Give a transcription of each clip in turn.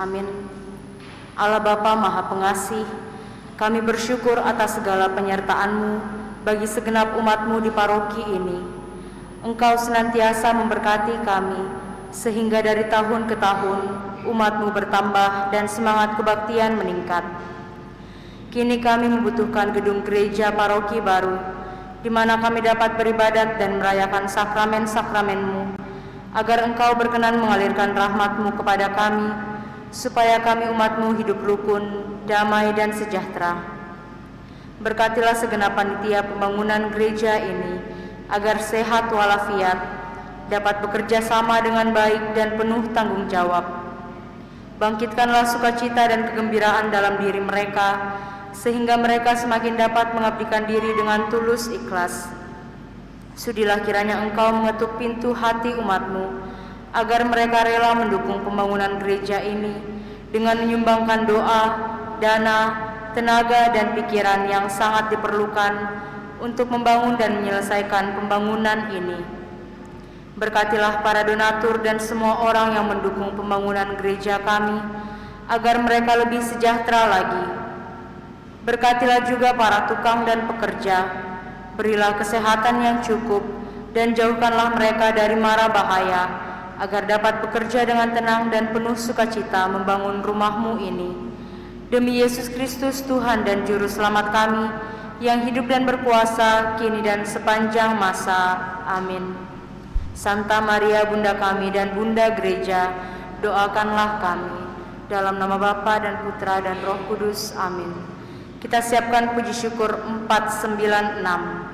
Amin. Allah Bapa Maha Pengasih, kami bersyukur atas segala penyertaan-Mu bagi segenap umat-Mu di paroki ini. Engkau senantiasa memberkati kami, sehingga dari tahun ke tahun umat-Mu bertambah dan semangat kebaktian meningkat. Kini kami membutuhkan gedung gereja paroki baru, di mana kami dapat beribadat dan merayakan sakramen-sakramen-Mu, agar Engkau berkenan mengalirkan rahmat-Mu kepada kami, supaya kami umat-Mu hidup rukun, damai, dan sejahtera. Berkatilah segenap panitia pembangunan gereja ini, agar sehat walafiat, dapat bekerja sama dengan baik dan penuh tanggung jawab. Bangkitkanlah sukacita dan kegembiraan dalam diri mereka, sehingga mereka semakin dapat mengabdikan diri dengan tulus ikhlas. Sudilah kiranya Engkau mengetuk pintu hati umat-Mu, agar mereka rela mendukung pembangunan gereja ini dengan menyumbangkan doa, dana, tenaga, dan pikiran yang sangat diperlukan untuk membangun dan menyelesaikan pembangunan ini. Berkatilah para donatur dan semua orang yang mendukung pembangunan gereja kami, agar mereka lebih sejahtera lagi. Berkatilah juga para tukang dan pekerja, berilah kesehatan yang cukup, dan jauhkanlah mereka dari mara bahaya, agar dapat bekerja dengan tenang dan penuh sukacita membangun rumah-Mu ini. Demi Yesus Kristus Tuhan dan Juru Selamat kami, yang hidup dan berkuasa kini dan sepanjang masa. Amin. Santa Maria Bunda kami dan Bunda Gereja, doakanlah kami. Dalam nama Bapa dan Putra dan Roh Kudus. Amin. Kita siapkan puji syukur 496.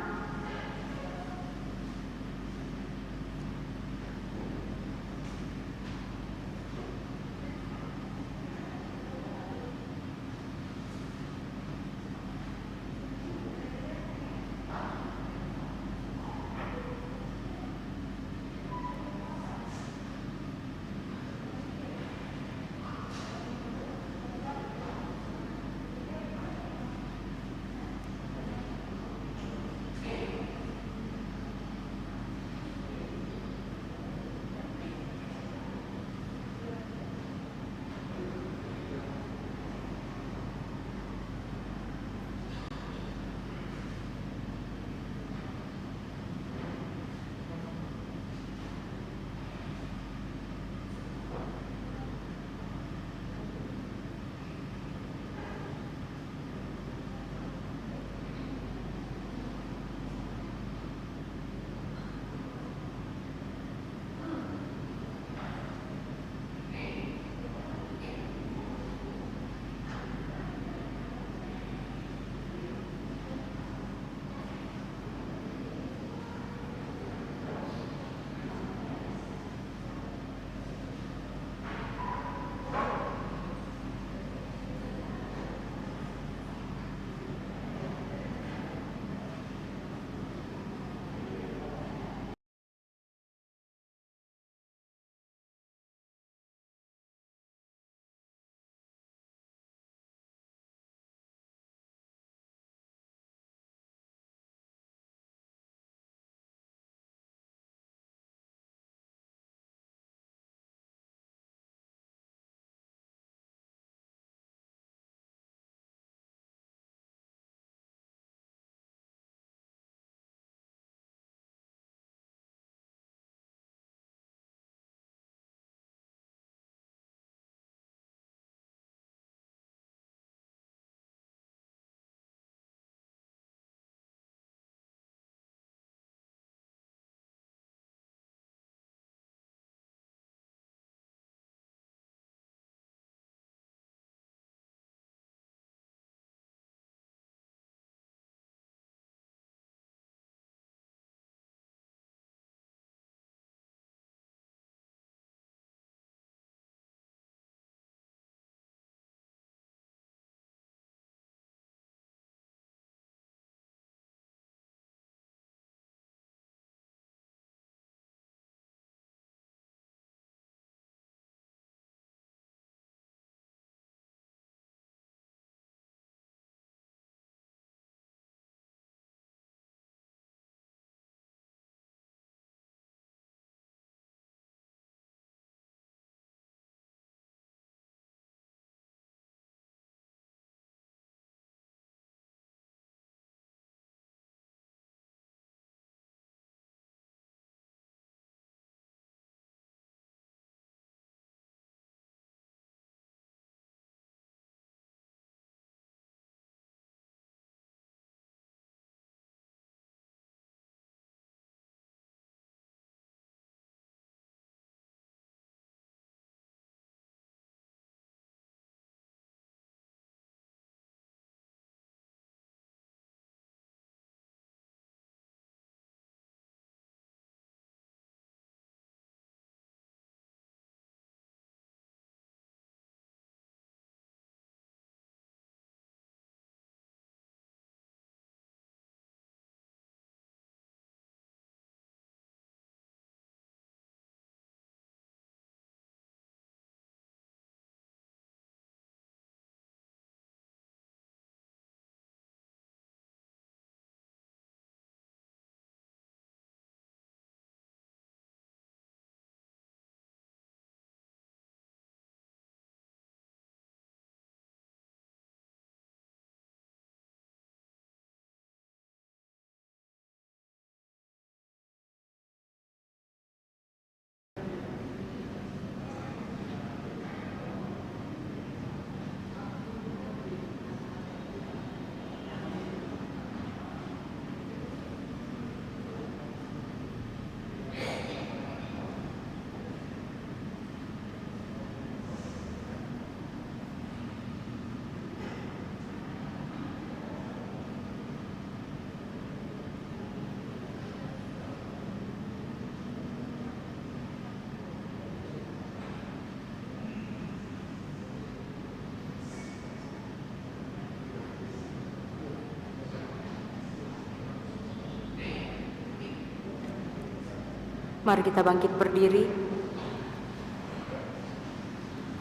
Mari kita bangkit berdiri.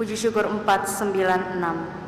Puji syukur 496.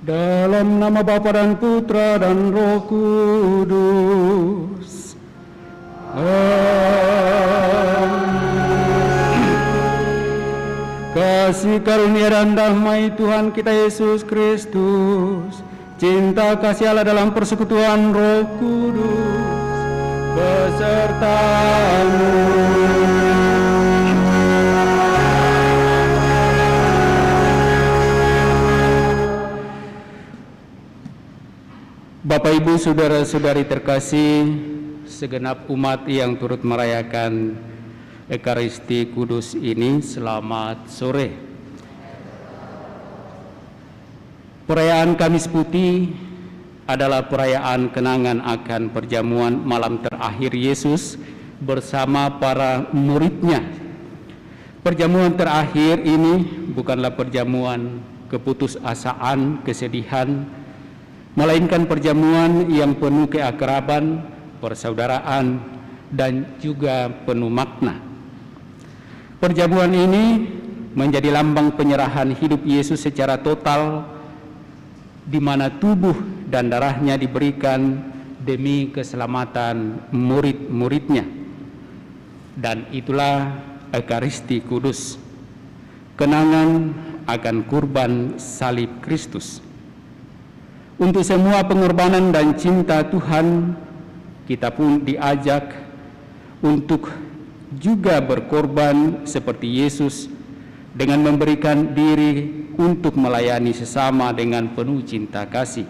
Dalam nama Bapa dan Putra dan Roh Kudus. Amin. Kasih karunia dan damai Tuhan kita Yesus Kristus, cinta kasih Allah dalam persekutuan Roh Kudus besertamu. Bapak, Ibu, saudara-saudari terkasih, segenap umat yang turut merayakan Ekaristi Kudus ini, selamat sore. Perayaan Kamis Putih adalah perayaan kenangan akan perjamuan malam terakhir Yesus bersama para muridnya. Perjamuan terakhir ini bukanlah perjamuan keputusasaan, kesedihan, melainkan perjamuan yang penuh keakraban, persaudaraan, dan juga penuh makna. Perjamuan ini menjadi lambang penyerahan hidup Yesus secara total, di mana tubuh dan darahnya diberikan demi keselamatan murid-muridnya. Dan itulah Ekaristi Kudus, kenangan akan kurban salib Kristus. Untuk semua pengorbanan dan cinta Tuhan, kita pun diajak untuk juga berkorban seperti Yesus dengan memberikan diri untuk melayani sesama dengan penuh cinta kasih.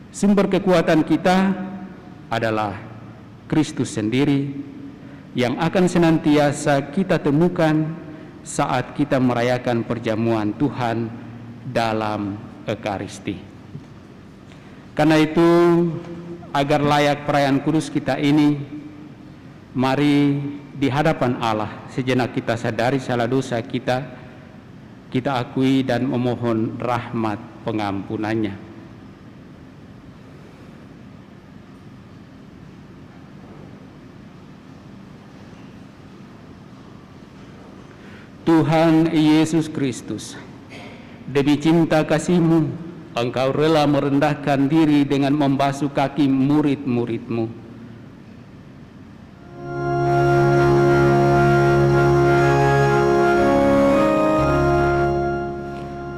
Sumber kekuatan kita adalah Kristus sendiri yang akan senantiasa kita temukan saat kita merayakan perjamuan Tuhan dalam Ekaristi. Karena itu, agar layak perayaan kudus kita ini, mari di hadapan Allah. Sejenak kita sadari salah dosa kita, kita akui dan memohon rahmat pengampunannya. Tuhan Yesus Kristus, demi cinta kasih-Mu, Engkau rela merendahkan diri dengan membasuh kaki murid-murid-Mu.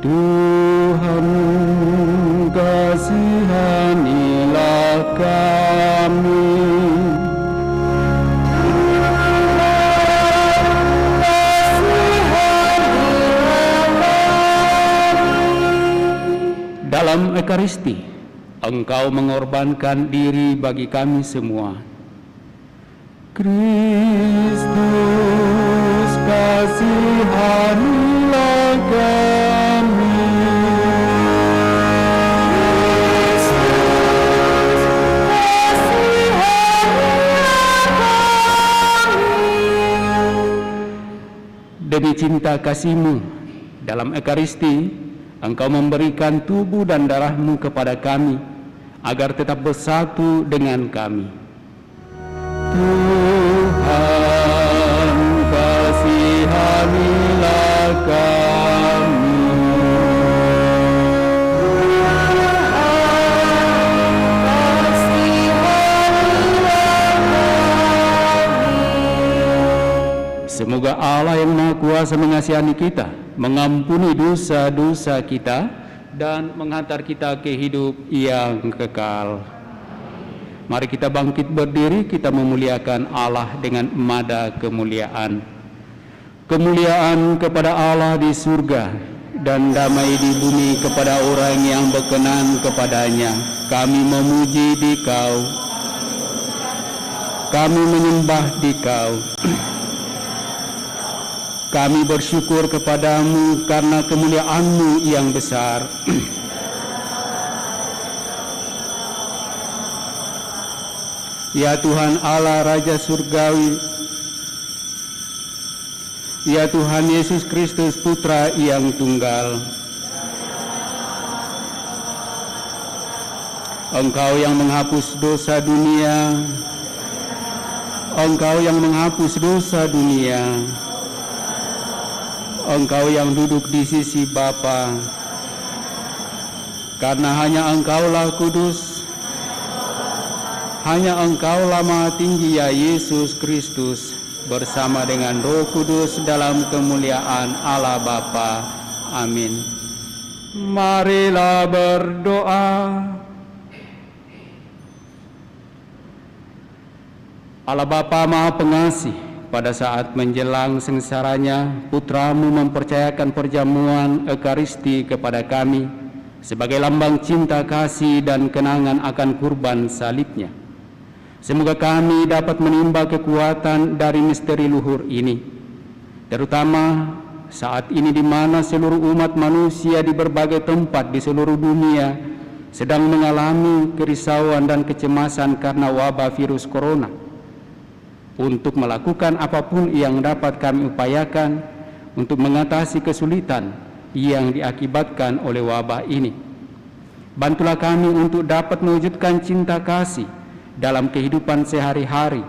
Tuhan, kasihanilah kami. Dalam Ekaristi, Engkau mengorbankan diri bagi kami semua. Kristus, kasihanilah kami. Demi cinta kasih-Mu, dalam Ekaristi, Engkau memberikan tubuh dan darah-Mu kepada kami, agar tetap bersatu dengan kami. Tuhan, kasihanilah kami. Semoga Allah yang Maha Kuasa mengasihani kita, mengampuni dosa-dosa kita, dan menghantar kita ke hidup yang kekal. Mari kita bangkit berdiri, kita memuliakan Allah dengan nada kemuliaan. Kemuliaan kepada Allah di surga, dan damai di bumi kepada orang yang berkenan kepadanya. Kami memuji Dikau, kami menyembah Dikau. Kami bersyukur kepadamu karena kemuliaan-Mu yang besar. Ya Tuhan Allah Raja Surgawi, ya Tuhan Yesus Kristus Putra yang tunggal, Engkau yang menghapus dosa dunia, Engkau yang menghapus dosa dunia, Engkau yang duduk di sisi Bapa, karena hanya Engkaulah kudus, hanya Engkaulah Maha Tinggi ya Yesus Kristus, bersama dengan Roh Kudus dalam kemuliaan Allah Bapa. Amin. Marilah berdoa. Allah Bapa Maha Pengasih, pada saat menjelang sengsaranya, Putra-Mu mempercayakan perjamuan Ekaristi kepada kami sebagai lambang cinta kasih dan kenangan akan kurban salibnya. Semoga kami dapat menimba kekuatan dari misteri luhur ini, terutama saat ini di mana seluruh umat manusia di berbagai tempat di seluruh dunia sedang mengalami kerisauan dan kecemasan karena wabah virus corona. Untuk melakukan apapun yang dapat kami upayakan untuk mengatasi kesulitan yang diakibatkan oleh wabah ini. Bantulah kami untuk dapat mewujudkan cinta kasih dalam kehidupan sehari-hari,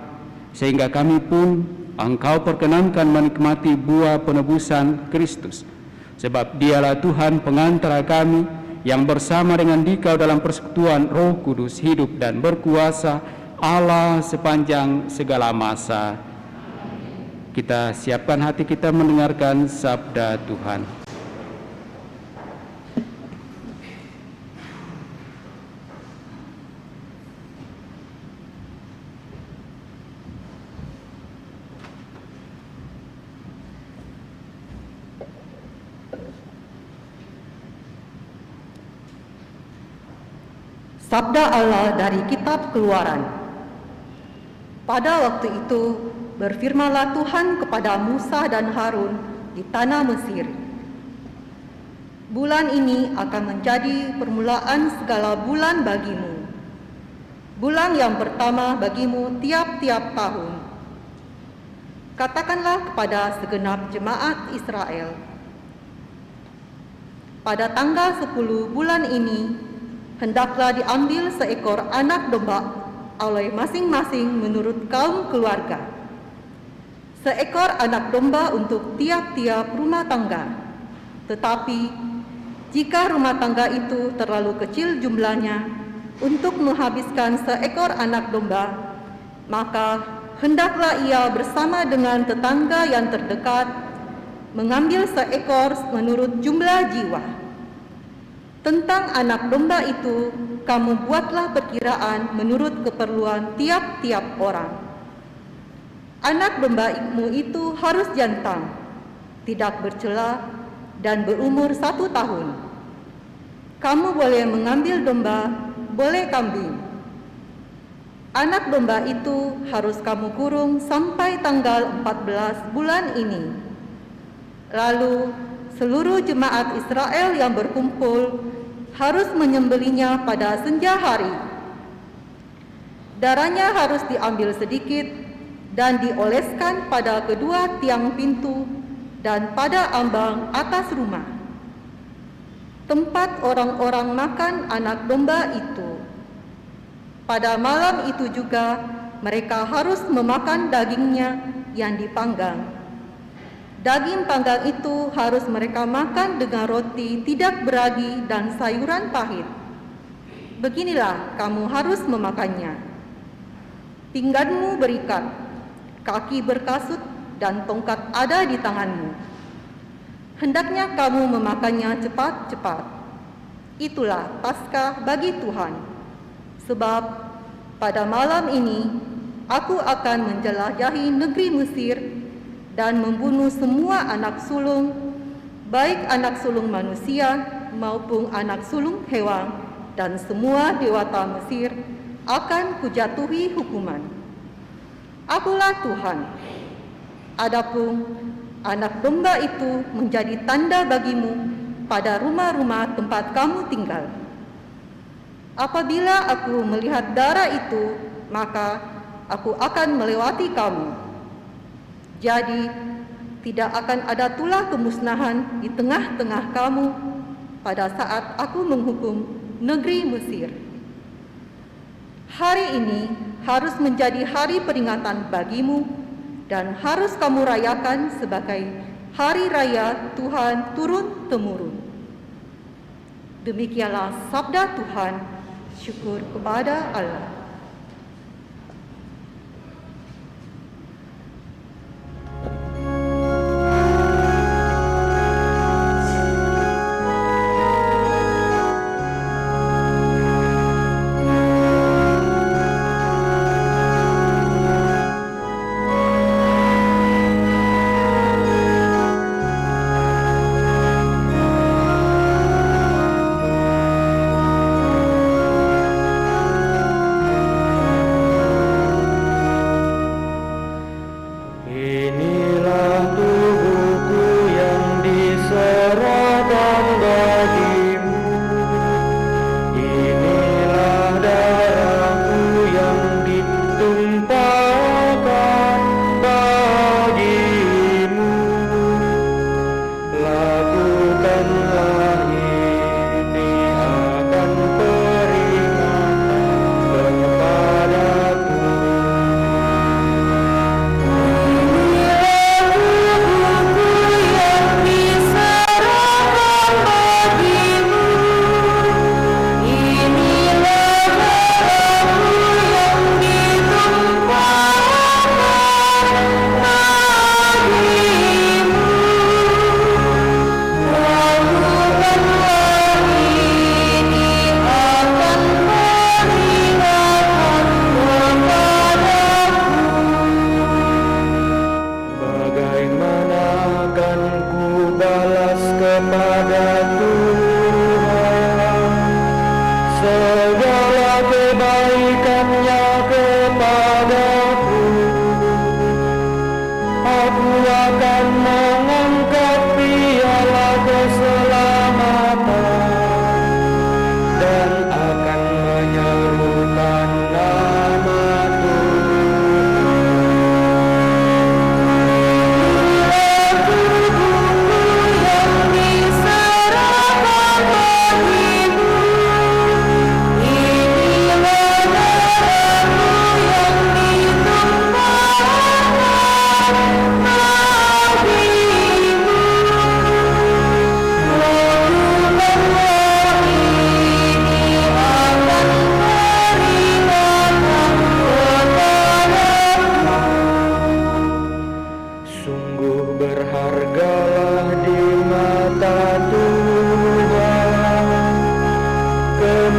sehingga kami pun Engkau perkenankan menikmati buah penebusan Kristus, sebab Dialah Tuhan pengantara kami yang bersama dengan Dikau dalam persekutuan Roh Kudus hidup dan berkuasa Allah sepanjang segala masa. Kita siapkan hati kita mendengarkan sabda Tuhan. Sabda Allah dari Kitab Keluaran. Pada waktu itu, berfirmanlah Tuhan kepada Musa dan Harun di tanah Mesir. Bulan ini akan menjadi permulaan segala bulan bagimu. Bulan yang pertama bagimu tiap-tiap tahun. Katakanlah kepada segenap jemaat Israel, pada tanggal 10 bulan ini, hendaklah diambil seekor anak domba oleh masing-masing menurut kaum keluarga. Seekor anak domba untuk tiap-tiap rumah tangga. Tetapi, jika rumah tangga itu terlalu kecil jumlahnya untuk menghabiskan seekor anak domba, maka hendaklah ia bersama dengan tetangga yang terdekat mengambil seekor menurut jumlah jiwa. Tentang anak domba itu, kamu buatlah perkiraan menurut keperluan tiap-tiap orang. Anak dombamu itu harus jantan, tidak bercela, dan berumur 1 tahun. Kamu boleh mengambil domba, boleh kambing. Anak domba itu harus kamu kurung sampai tanggal 14 bulan ini. Lalu seluruh jemaat Israel yang berkumpul harus menyembelinya pada senja hari. Darahnya harus diambil sedikit dan dioleskan pada kedua tiang pintu dan pada ambang atas rumah, tempat orang-orang makan anak domba itu. Pada malam itu juga mereka harus memakan dagingnya yang dipanggang. Daging panggang itu harus mereka makan dengan roti tidak beragi dan sayuran pahit. Beginilah kamu harus memakannya. Pingganmu berikat, kaki berkasut, dan tongkat ada di tanganmu. Hendaknya kamu memakannya cepat-cepat. Itulah Paskah bagi Tuhan. Sebab pada malam ini aku akan menjelajahi negeri Mesir dan membunuh semua anak sulung, baik anak sulung manusia maupun anak sulung hewan, dan semua dewata Mesir akan kujatuhi hukuman. Akulah Tuhan. Adapun anak domba itu menjadi tanda bagimu pada rumah-rumah tempat kamu tinggal. Apabila aku melihat darah itu, maka aku akan melewati kamu. Jadi, tidak akan ada tulah kemusnahan di tengah-tengah kamu pada saat aku menghukum negeri Mesir. Hari ini harus menjadi hari peringatan bagimu dan harus kamu rayakan sebagai hari raya Tuhan turun-temurun. Demikianlah sabda Tuhan. Syukur kepada Allah.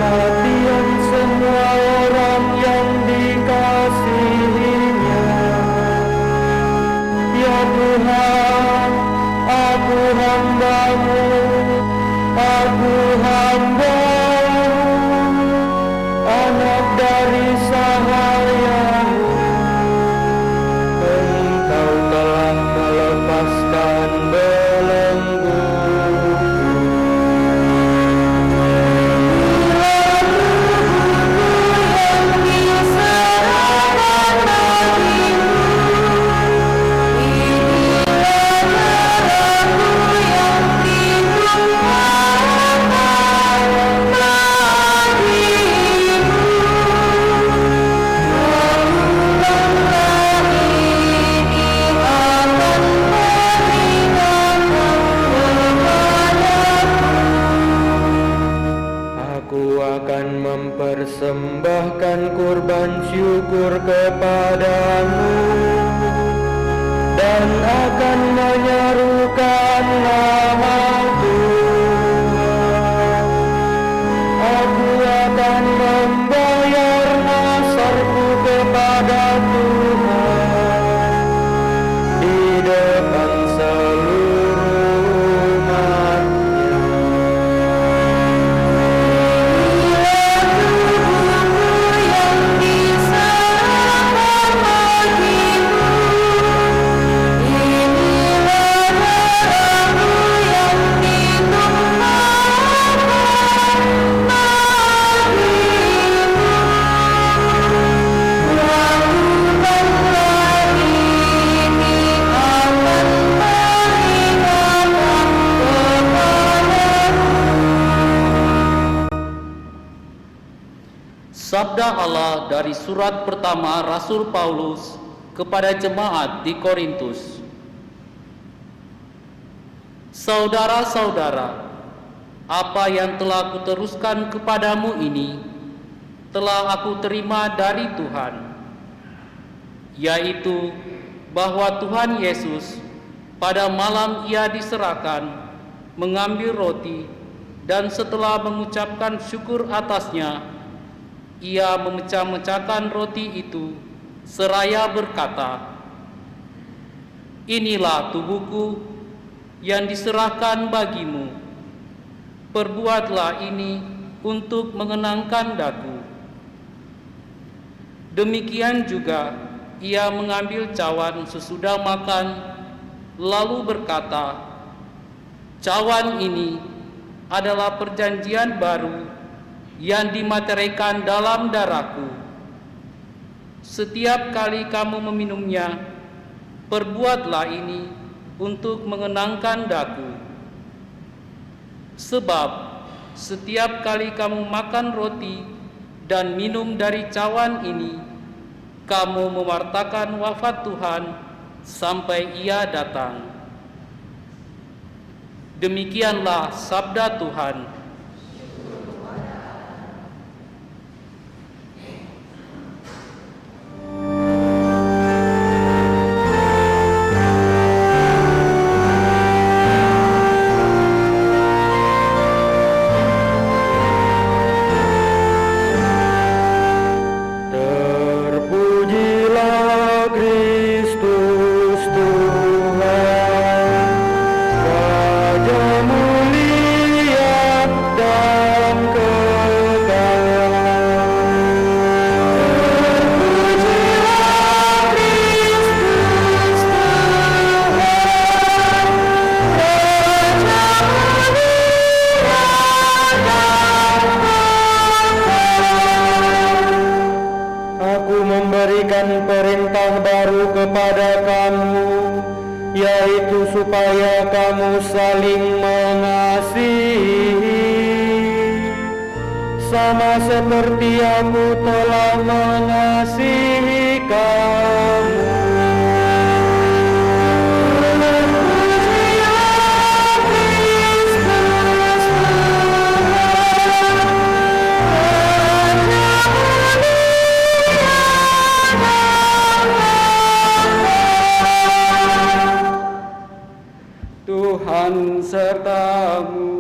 perhatian semua orang yang dikasihi-Nya. Ya Tuhan, aku hamba-Mu, aku hamba-Mu, anak dari sahayamu. Engkau telah melepaskan belenggu. Aku akan mempersembahkan kurban syukur kepadamu dan akan menyerukan nama Tuhan. Aku akan membayar nasarku kepada Tuhan di depan seluruh umat-Nya. Sabda Allah dari surat pertama Rasul Paulus kepada jemaat di Korintus. Saudara-saudara, apa yang telah kuteruskan kepadamu ini telah aku terima dari Tuhan, yaitu bahwa Tuhan Yesus pada malam Ia diserahkan mengambil roti, dan setelah mengucapkan syukur atasnya, Ia memecah-mecahkan roti itu seraya berkata, "Inilah tubuhku yang diserahkan bagimu. Perbuatlah ini untuk mengenangkan daku." Demikian juga Ia mengambil cawan sesudah makan, lalu berkata, "Cawan ini adalah perjanjian baru yang dimateraikan dalam darahku. Setiap kali kamu meminumnya, perbuatlah ini untuk mengenangkan daku. Sebab setiap kali kamu makan roti dan minum dari cawan ini, kamu mewartakan wafat Tuhan sampai Ia datang." Demikianlah sabda Tuhan. Terpujilah Kristus Tuhan, Raja mulia dan kekal. Terpujilah Kristus Tuhan, Raja mulia dan kekal. Aku memberikan perintah baru kepada kamu, yaitu supaya kamu saling mengasihi, sama seperti aku telah mengasihi kamu. Terpujilah Kristus Tuhan, Raja Tuhan sertamu.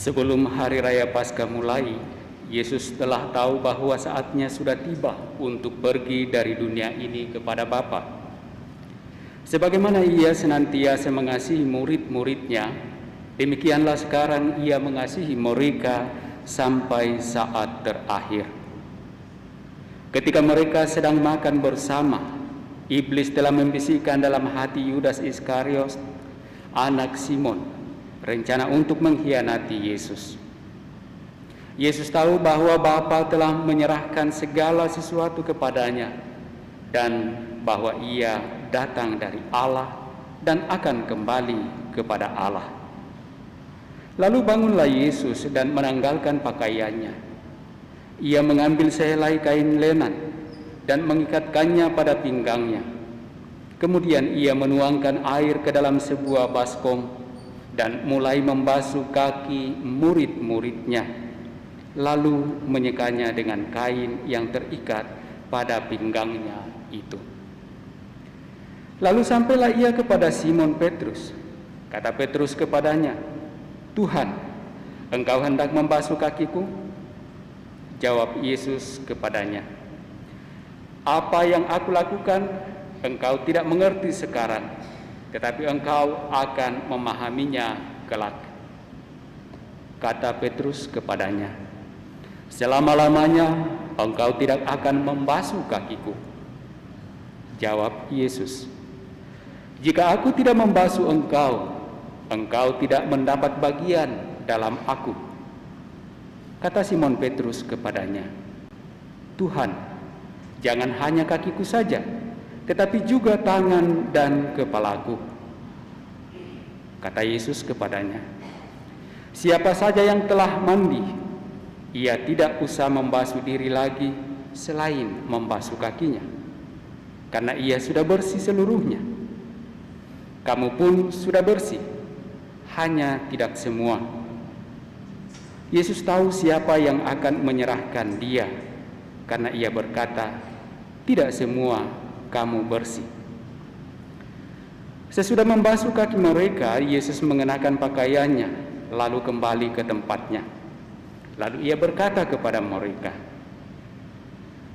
Sebelum hari raya Paskah mulai, Yesus telah tahu bahwa saatnya sudah tiba untuk pergi dari dunia ini kepada Bapa. Sebagaimana Ia senantiasa mengasihi murid-muridnya, demikianlah sekarang Ia mengasihi mereka sampai saat terakhir. Ketika mereka sedang makan bersama, iblis telah membisikkan dalam hati Yudas Iskariot, anak Simon, rencana untuk mengkhianati Yesus. Yesus tahu bahwa Bapa telah menyerahkan segala sesuatu kepadanya dan bahwa Ia datang dari Allah dan akan kembali kepada Allah. Lalu bangunlah Yesus dan menanggalkan pakaiannya. Ia mengambil sehelai kain lenan dan mengikatkannya pada pinggangnya. Kemudian Ia menuangkan air ke dalam sebuah baskom dan mulai membasuh kaki murid-muridnya, lalu menyekanya dengan kain yang terikat pada pinggangnya itu. Lalu sampailah Ia kepada Simon Petrus. Kata Petrus kepadanya, "Tuhan, Engkau hendak membasuh kakiku?" Jawab Yesus kepadanya, "Apa yang aku lakukan engkau tidak mengerti sekarang, tetapi engkau akan memahaminya kelak." Kata Petrus kepadanya, "Selama-lamanya engkau tidak akan membasuh kakiku." Jawab Yesus, "Jika aku tidak membasuh engkau, engkau tidak mendapat bagian dalam aku." Kata Simon Petrus kepadanya, "Tuhan, jangan hanya kakiku saja, tetapi juga tangan dan kepalaku." Kata Yesus kepadanya, "Siapa saja yang telah mandi, ia tidak usah membasuh diri lagi selain membasuh kakinya, karena ia sudah bersih seluruhnya. Kamu pun sudah bersih, hanya tidak semua." Yesus tahu siapa yang akan menyerahkan Dia, karena Ia berkata, "Tidak semua kamu bersih." Sesudah membasuh kaki mereka, Yesus mengenakan pakaiannya, lalu kembali ke tempatnya. Lalu Ia berkata kepada mereka,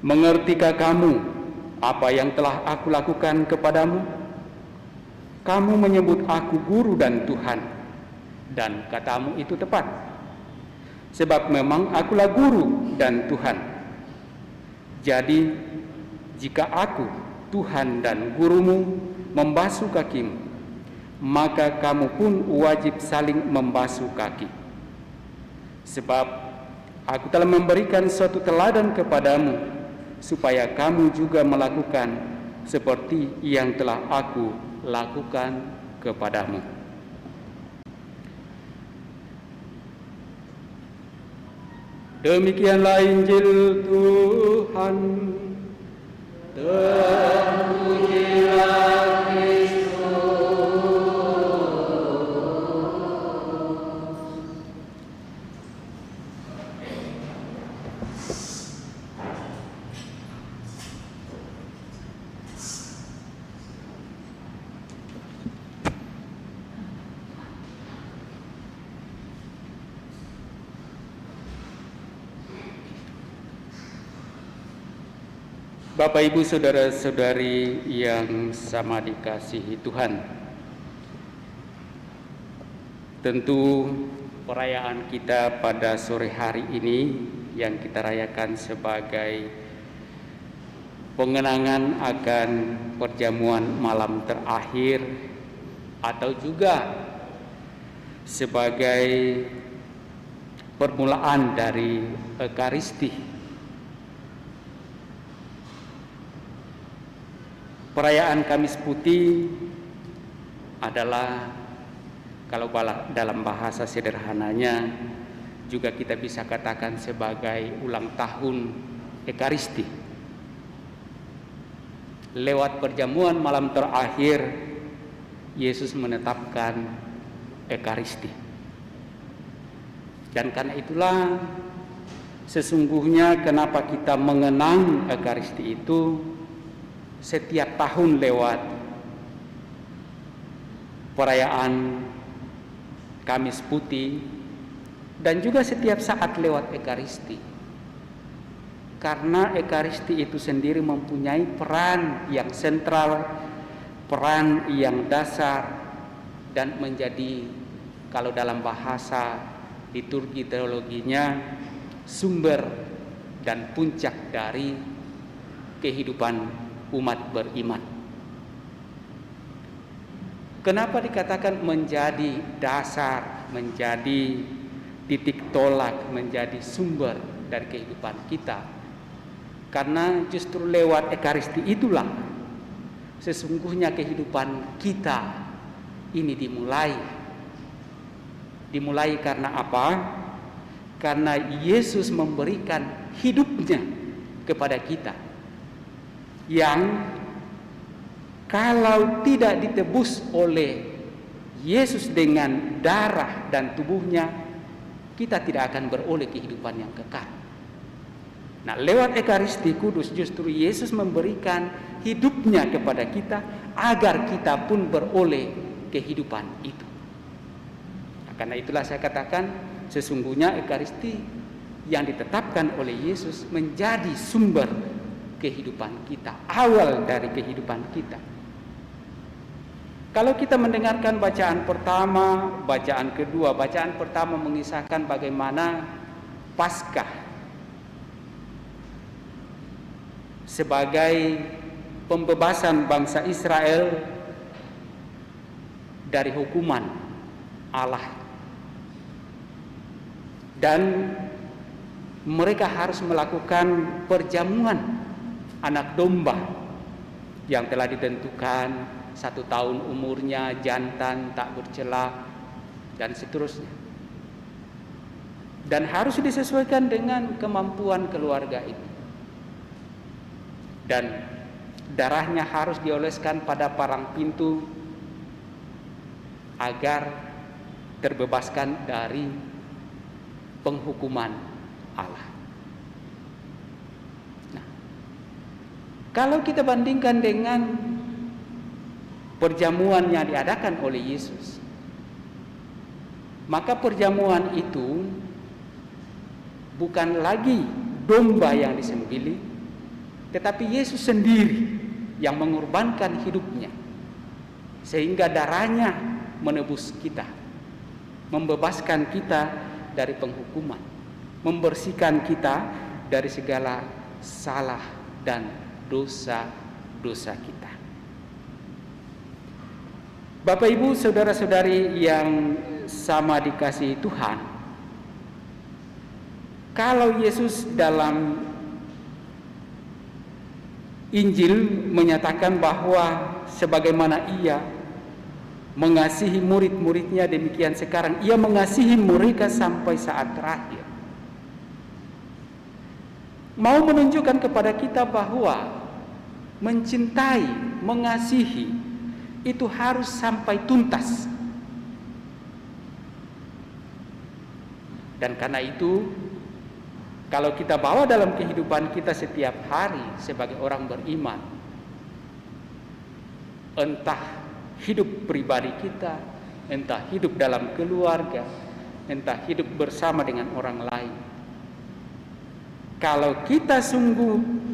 "Mengertikah kamu apa yang telah aku lakukan kepadamu? Kamu menyebut aku guru dan Tuhan, dan katamu itu tepat. Sebab memang akulah guru dan Tuhan. Jadi, jika aku, Tuhan dan gurumu, membasuh kakimu, maka kamu pun wajib saling membasuh kaki. Sebab aku telah memberikan suatu teladan kepadamu, supaya kamu juga melakukan seperti yang telah aku lakukan kepadamu." Demikianlah Injil Tuhan. Terpujilah Kristus. Bapak, Ibu, saudara-saudari yang sama dikasihi Tuhan, tentu perayaan kita pada sore hari ini yang kita rayakan sebagai pengenangan akan perjamuan malam terakhir, atau juga sebagai permulaan dari Ekaristi. Perayaan Kamis Putih adalah, kalau dalam bahasa sederhananya, juga kita bisa katakan sebagai ulang tahun Ekaristi. Lewat perjamuan malam terakhir, Yesus menetapkan Ekaristi. Dan karena itulah sesungguhnya kenapa kita mengenang Ekaristi itu setiap tahun lewat perayaan Kamis Putih dan juga setiap saat lewat Ekaristi. Karena Ekaristi itu sendiri mempunyai peran yang sentral, peran yang dasar, dan menjadi, kalau dalam bahasa liturgi teologinya, sumber dan puncak dari kehidupan umat beriman. Kenapa dikatakan menjadi dasar, menjadi titik tolak, menjadi sumber dari kehidupan kita? Karena justru lewat Ekaristi itulah sesungguhnya kehidupan kita ini dimulai. Dimulai karena apa? Karena Yesus memberikan hidupnya kepada kita, yang kalau tidak ditebus oleh Yesus dengan darah dan tubuhnya, kita tidak akan beroleh kehidupan yang kekal. Nah, lewat Ekaristi Kudus justru Yesus memberikan hidupnya kepada kita agar kita pun beroleh kehidupan itu. Nah, karena itulah saya katakan sesungguhnya Ekaristi yang ditetapkan oleh Yesus menjadi sumber kehidupan kita, awal dari kehidupan kita. Kalau kita mendengarkan bacaan pertama, bacaan kedua, bacaan pertama mengisahkan bagaimana Paskah sebagai pembebasan bangsa Israel dari hukuman Allah, dan mereka harus melakukan perjamuan anak domba yang telah ditentukan, 1 tahun umurnya, jantan, tak bercela, dan seterusnya. Dan harus disesuaikan dengan kemampuan keluarga itu. Dan darahnya harus dioleskan pada palang pintu agar terbebaskan dari penghukuman Allah. Nah, kalau kita bandingkan dengan perjamuan yang diadakan oleh Yesus, maka perjamuan itu bukan lagi domba yang disembelih, tetapi Yesus sendiri yang mengorbankan hidupnya, sehingga darahnya menebus kita, membebaskan kita dari penghukuman, membersihkan kita dari segala salah dan dosa-dosa kita. Bapak, Ibu, saudara-saudari yang sama dikasihi Tuhan, kalau Yesus dalam Injil menyatakan bahwa sebagaimana Ia mengasihi murid-muridnya, demikian sekarang Ia mengasihi mereka sampai saat terakhir, mau menunjukkan kepada kita bahwa mencintai, mengasihi itu harus sampai tuntas. Dan karena itu, kalau kita bawa dalam kehidupan kita setiap hari sebagai orang beriman, entah hidup pribadi kita, entah hidup dalam keluarga, entah hidup bersama dengan orang lain, kalau kita sungguh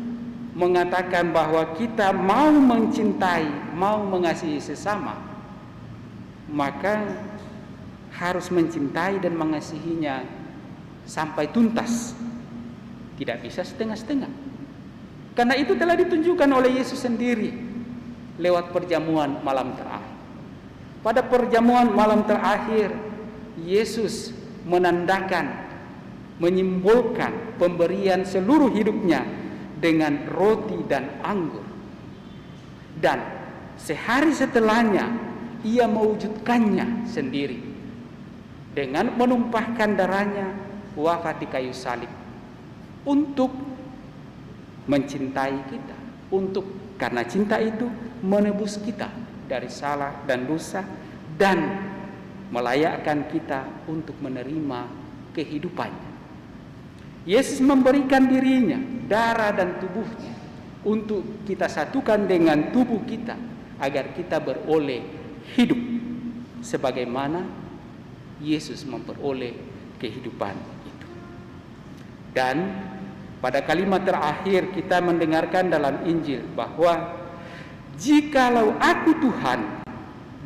mengatakan bahwa kita mau mencintai, mau mengasihi sesama, maka harus mencintai dan mengasihinya sampai tuntas, tidak bisa setengah-setengah. Karena itu telah ditunjukkan oleh Yesus sendiri lewat perjamuan malam terakhir. Pada perjamuan malam terakhir, Yesus menandakan, menyimbolkan pemberian seluruh hidupnya dengan roti dan anggur. Dan sehari setelahnya Ia mewujudkannya sendiri dengan menumpahkan darahnya, wafat di kayu salib, untuk mencintai kita, untuk karena cinta itu menebus kita dari salah dan dosa, dan melayakkan kita untuk menerima kehidupannya. Yesus memberikan dirinya, darah dan tubuhnya, untuk kita satukan dengan tubuh kita, agar kita beroleh hidup sebagaimana Yesus memperoleh kehidupan itu. Dan pada kalimat terakhir kita mendengarkan dalam Injil bahwa jikalau aku Tuhan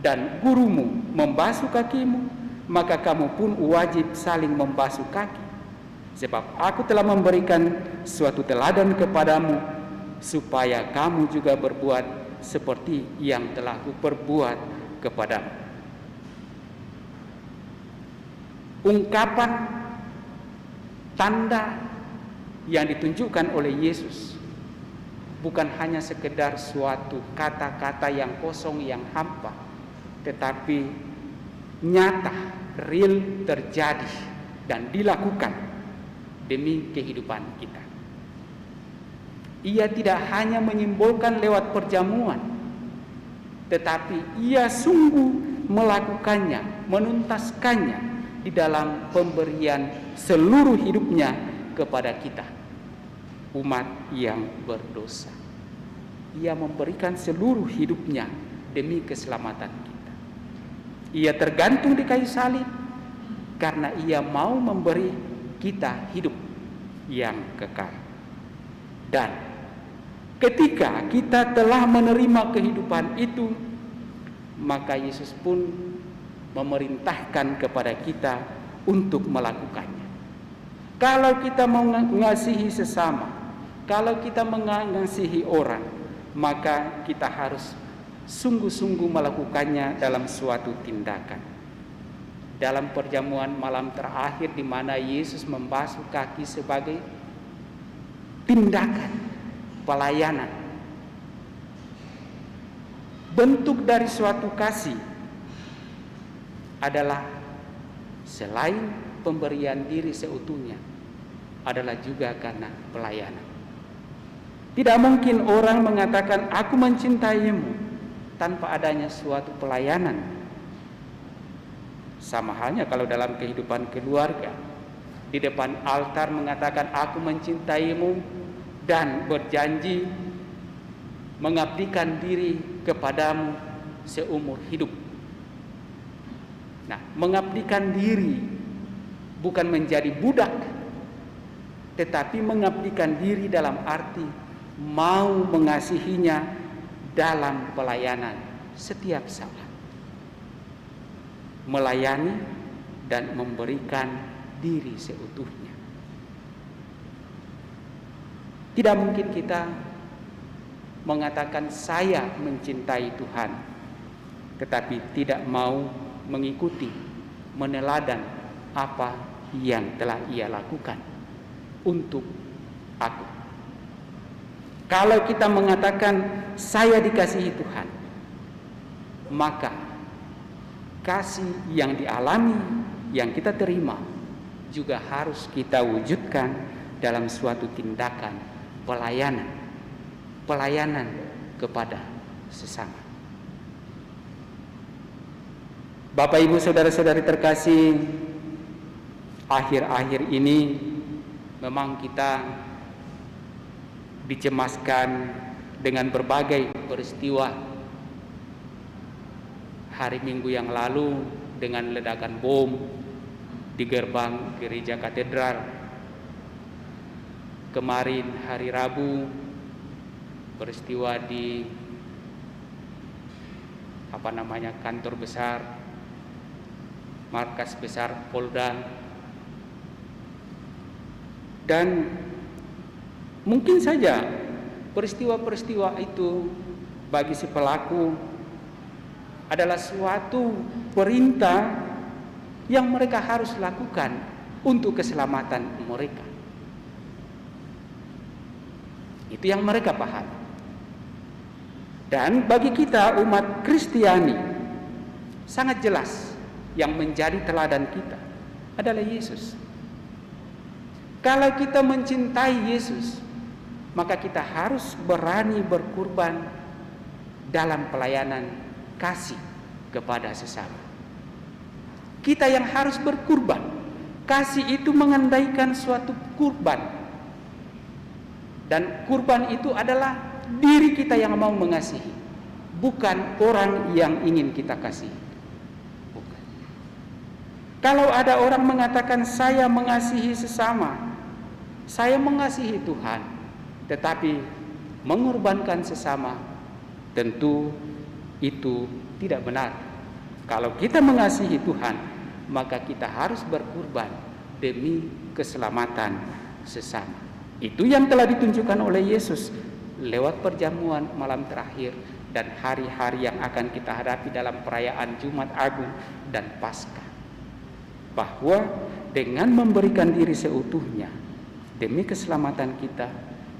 dan gurumu membasuh kakimu, maka kamu pun wajib saling membasuh kaki. Sebab aku telah memberikan suatu teladan kepadamu, supaya kamu juga berbuat seperti yang telah kuperbuat kepadamu. Ungkapan tanda yang ditunjukkan oleh Yesus bukan hanya sekedar suatu kata-kata yang kosong, yang hampa, tetapi nyata, real, terjadi dan dilakukan demi kehidupan kita. Ia tidak hanya menyimbolkan lewat perjamuan, tetapi ia sungguh melakukannya, menuntaskannya di dalam pemberian seluruh hidupnya kepada kita, umat yang berdosa. Ia memberikan seluruh hidupnya demi keselamatan kita. Ia tergantung di kayu salib karena ia mau memberi kita hidup yang kekal. Dan ketika kita telah menerima kehidupan itu, maka Yesus pun memerintahkan kepada kita untuk melakukannya. Kalau kita mengasihi sesama, kalau kita mengasihi orang, maka kita harus sungguh-sungguh melakukannya dalam suatu tindakan. Dalam perjamuan malam terakhir di mana Yesus membasuh kaki sebagai tindakan pelayanan, bentuk dari suatu kasih adalah selain pemberian diri seutuhnya, adalah juga karena pelayanan. Tidak mungkin orang mengatakan aku mencintaimu tanpa adanya suatu pelayanan. Sama halnya kalau dalam kehidupan keluarga, di depan altar mengatakan aku mencintaimu dan berjanji mengabdikan diri kepadamu seumur hidup. Nah, mengabdikan diri bukan menjadi budak, tetapi mengabdikan diri dalam arti mau mengasihinya dalam pelayanan setiap saat. Melayani dan memberikan diri seutuhnya. Tidak mungkin kita mengatakan saya mencintai Tuhan, tetapi tidak mau mengikuti, meneladan apa yang telah ia lakukan untuk aku. Kalau kita mengatakan saya dikasihi Tuhan, maka kasih yang dialami, yang kita terima juga harus kita wujudkan dalam suatu tindakan pelayanan kepada sesama. Bapak, Ibu, saudara-saudari terkasih, akhir-akhir ini memang kita dicemaskan dengan berbagai peristiwa. Hari Minggu yang lalu dengan ledakan bom di gerbang gereja katedral. Kemarin hari Rabu peristiwa di kantor besar, markas besar Polda. Dan mungkin saja peristiwa-peristiwa itu bagi si pelaku adalah suatu perintah yang mereka harus lakukan untuk keselamatan mereka. Itu yang mereka pahami. Dan bagi kita umat Kristiani, sangat jelas yang menjadi teladan kita adalah Yesus. Kalau kita mencintai Yesus, maka kita harus berani berkurban dalam pelayanan kasih kepada sesama. Kita yang harus berkurban. Kasih itu mengandaikan suatu kurban. Dan kurban itu adalah diri kita yang mau mengasihi, bukan orang yang ingin kita kasihi. Bukan. Kalau ada orang mengatakan saya mengasihi sesama, saya mengasihi Tuhan, tetapi mengorbankan sesama, tentu itu tidak benar. Kalau kita mengasihi Tuhan, maka kita harus berkorban demi keselamatan sesama. Itu yang telah ditunjukkan oleh Yesus lewat perjamuan malam terakhir dan hari-hari yang akan kita hadapi dalam perayaan Jumat Agung dan Paskah. Bahwa dengan memberikan diri seutuhnya demi keselamatan kita,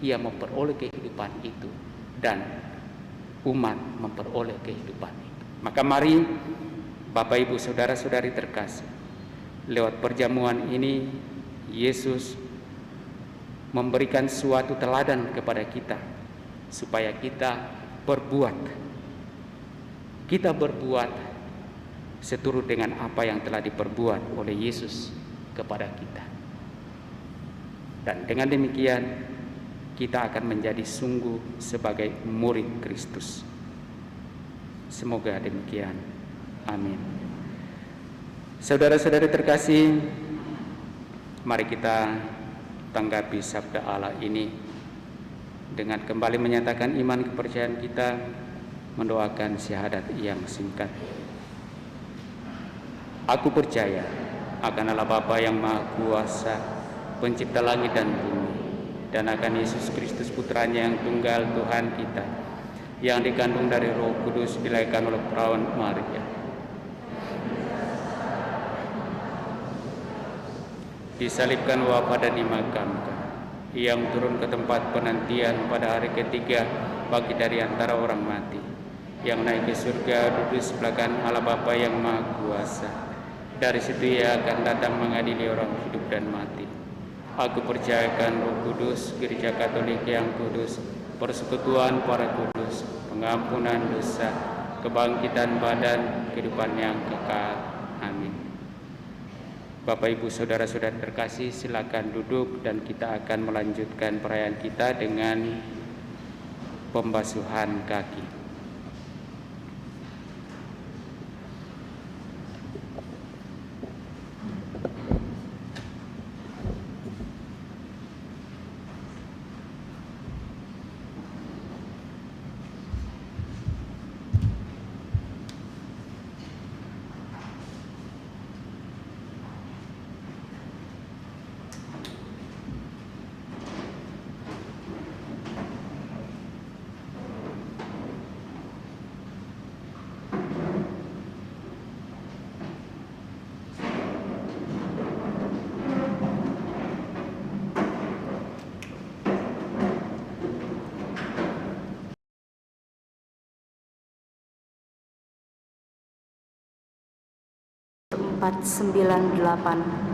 ia memperoleh kehidupan itu dan umat memperoleh kehidupan itu. Maka mari Bapak Ibu Saudara-saudari terkasih, lewat perjamuan ini Yesus memberikan suatu teladan kepada kita supaya kita berbuat seturut dengan apa yang telah diperbuat oleh Yesus kepada kita. Dan dengan demikian kita akan menjadi sungguh sebagai murid Kristus. Semoga demikian. Amin. Saudara-saudari terkasih, mari kita tanggapi sabda Allah ini dengan kembali menyatakan iman kepercayaan kita, mendoakan syahadat yang singkat. Aku percaya akan Allah Bapa yang Maha Kuasa, pencipta langit dan bumi, dan akan Yesus Kristus putranya yang tunggal Tuhan kita, yang dikandung dari Roh Kudus, dilahirkan oleh perawan Maria, disalibkan, wafat dan dimakamkan, yang turun ke tempat penantian pada hari ketiga bagi dari antara orang mati, yang naik ke surga, duduk sebelah kanan Allah Bapa yang Maha Kuasa. Dari situ ia akan datang mengadili orang hidup dan mati. Aku percayakan Roh Kudus, Gereja Katolik yang kudus, persekutuan para kudus, pengampunan dosa, kebangkitan badan, kehidupan yang kekal. Amin. Bapak Ibu Saudara-saudara terkasih, silakan duduk dan kita akan melanjutkan perayaan kita dengan pembasuhan kaki. Empat 98.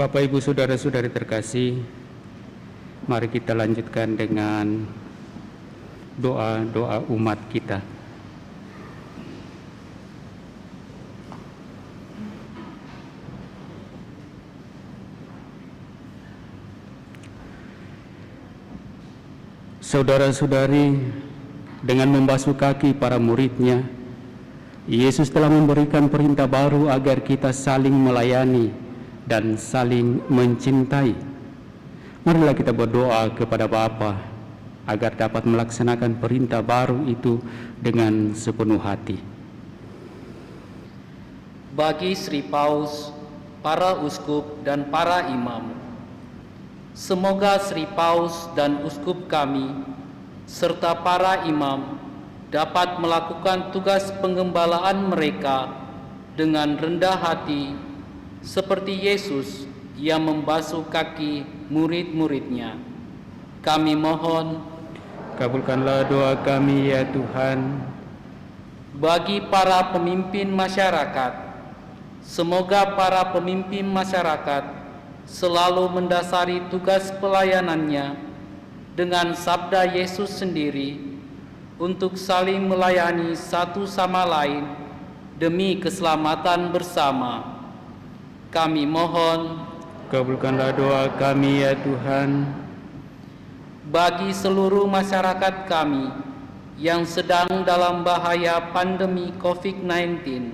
Bapak, Ibu, Saudara-saudari terkasih, mari kita lanjutkan dengan doa-doa umat kita. Saudara-saudari, dengan membasuh kaki para murid-Nya, Yesus telah memberikan perintah baru agar kita saling melayani dan saling mencintai. Marilah kita berdoa kepada Bapa agar dapat melaksanakan perintah baru itu dengan sepenuh hati. Bagi Sri Paus, para uskup dan para imam, semoga Sri Paus dan uskup kami serta para imam dapat melakukan tugas pengembalaan mereka dengan rendah hati seperti Yesus yang membasuh kaki murid-murid-Nya. Kami mohon, Kabulkanlah doa kami ya Tuhan. bagi para pemimpin masyarakat, semoga para pemimpin masyarakat selalu mendasari tugas pelayanannya dengan sabda Yesus sendiri untuk saling melayani satu sama lain demi keselamatan bersama. Kami mohon, Kabulkanlah doa kami ya Tuhan. bagi seluruh masyarakat kami yang sedang dalam bahaya pandemi COVID-19,